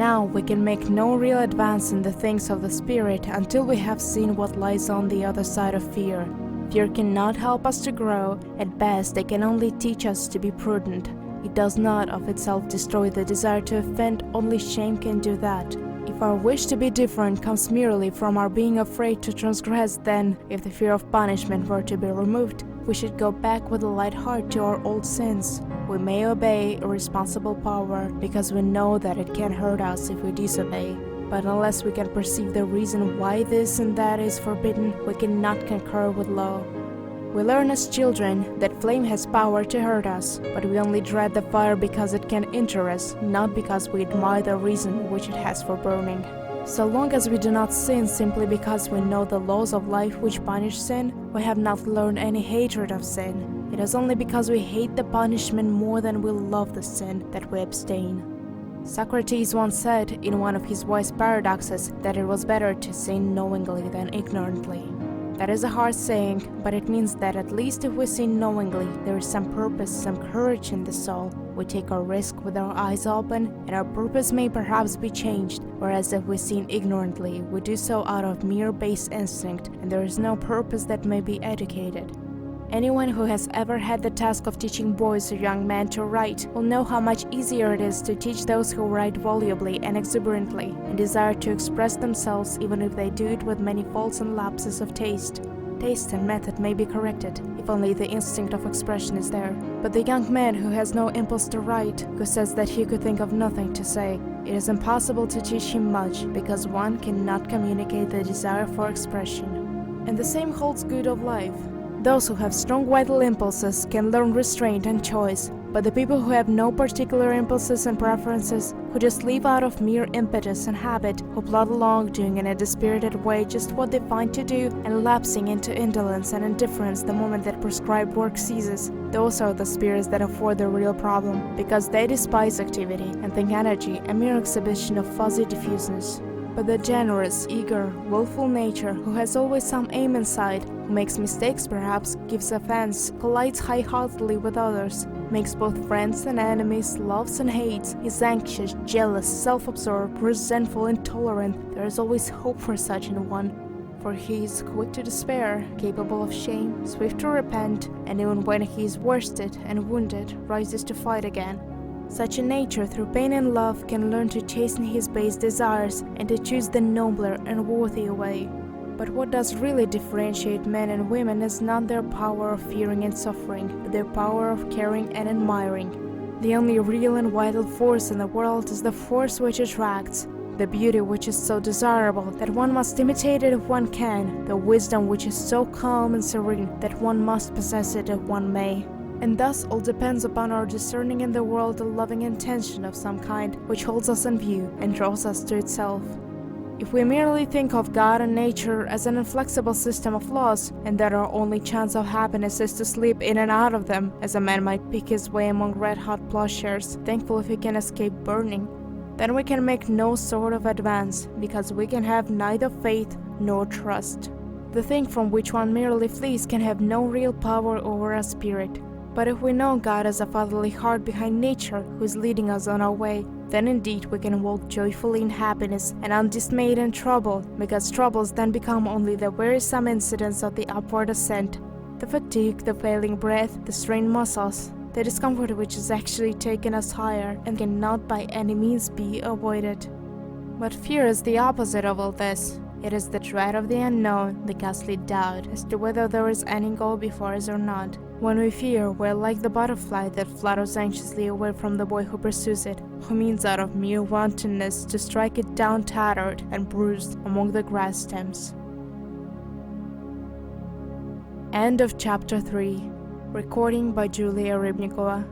Now we can make no real advance in the things of the spirit until we have seen what lies on the other side of fear. Fear cannot help us to grow. At best, it can only teach us to be prudent. It does not of itself destroy the desire to offend, only shame can do that. If our wish to be different comes merely from our being afraid to transgress, then, if the fear of punishment were to be removed, we should go back with a light heart to our old sins. We may obey irresponsible power because we know that it can hurt us if we disobey. But unless we can perceive the reason why this and that is forbidden, we cannot concur with law. We learn as children that flame has power to hurt us, but we only dread the fire because it can injure us, not because we admire the reason which it has for burning. So long as we do not sin simply because we know the laws of life which punish sin, we have not learned any hatred of sin. It is only because we hate the punishment more than we love the sin that we abstain. Socrates once said in one of his wise paradoxes that it was better to sin knowingly than ignorantly. That is a hard saying, but it means that at least if we sin knowingly, there is some purpose, some courage in the soul. We take our risk with our eyes open, and our purpose may perhaps be changed, whereas if we sin ignorantly, we do so out of mere base instinct, and there is no purpose that may be educated. Anyone who has ever had the task of teaching boys or young men to write will know how much easier it is to teach those who write volubly and exuberantly and desire to express themselves, even if they do it with many faults and lapses of taste. Taste and method may be corrected, if only the instinct of expression is there. But the young man who has no impulse to write, who says that he could think of nothing to say, it is impossible to teach him much, because one cannot communicate the desire for expression. And the same holds good of life. Those who have strong vital impulses can learn restraint and choice, but the people who have no particular impulses and preferences, who just live out of mere impetus and habit, who plod along doing in a dispirited way just what they find to do and lapsing into indolence and indifference the moment that prescribed work ceases, those are the spirits that afford the real problem, because they despise activity and think energy a mere exhibition of fuzzy diffuseness. But the generous, eager, willful nature, who has always some aim in sight, who makes mistakes perhaps, gives offense, collides high-heartedly with others, makes both friends and enemies, loves and hates, is anxious, jealous, self-absorbed, resentful, intolerant, there is always hope for such an one. For he is quick to despair, capable of shame, swift to repent, and even when he is worsted and wounded, rises to fight again. Such a nature, through pain and love, can learn to chasten his base desires and to choose the nobler and worthier way. But what does really differentiate men and women is not their power of fearing and suffering, but their power of caring and admiring. The only real and vital force in the world is the force which attracts, the beauty which is so desirable that one must imitate it if one can, the wisdom which is so calm and serene that one must possess it if one may. And thus all depends upon our discerning in the world a loving intention of some kind which holds us in view and draws us to itself. If we merely think of God and nature as an inflexible system of laws, and that our only chance of happiness is to slip in and out of them, as a man might pick his way among red-hot plowshares, thankful if he can escape burning, then we can make no sort of advance, because we can have neither faith nor trust. The thing from which one merely flees can have no real power over our spirit. But if we know God as a fatherly heart behind nature who is leading us on our way, then indeed we can walk joyfully in happiness and undismayed in trouble, because troubles then become only the wearisome incidents of the upward ascent, the fatigue, the failing breath, the strained muscles, the discomfort which has actually taken us higher and cannot by any means be avoided. But fear is the opposite of all this. It is the dread of the unknown, the ghastly doubt as to whether there is any goal before us or not. When we fear, we're like the butterfly that flutters anxiously away from the boy who pursues it, who means out of mere wantonness to strike it down tattered and bruised among the grass stems. End of Chapter 3. Recording by Julia Rybnikova.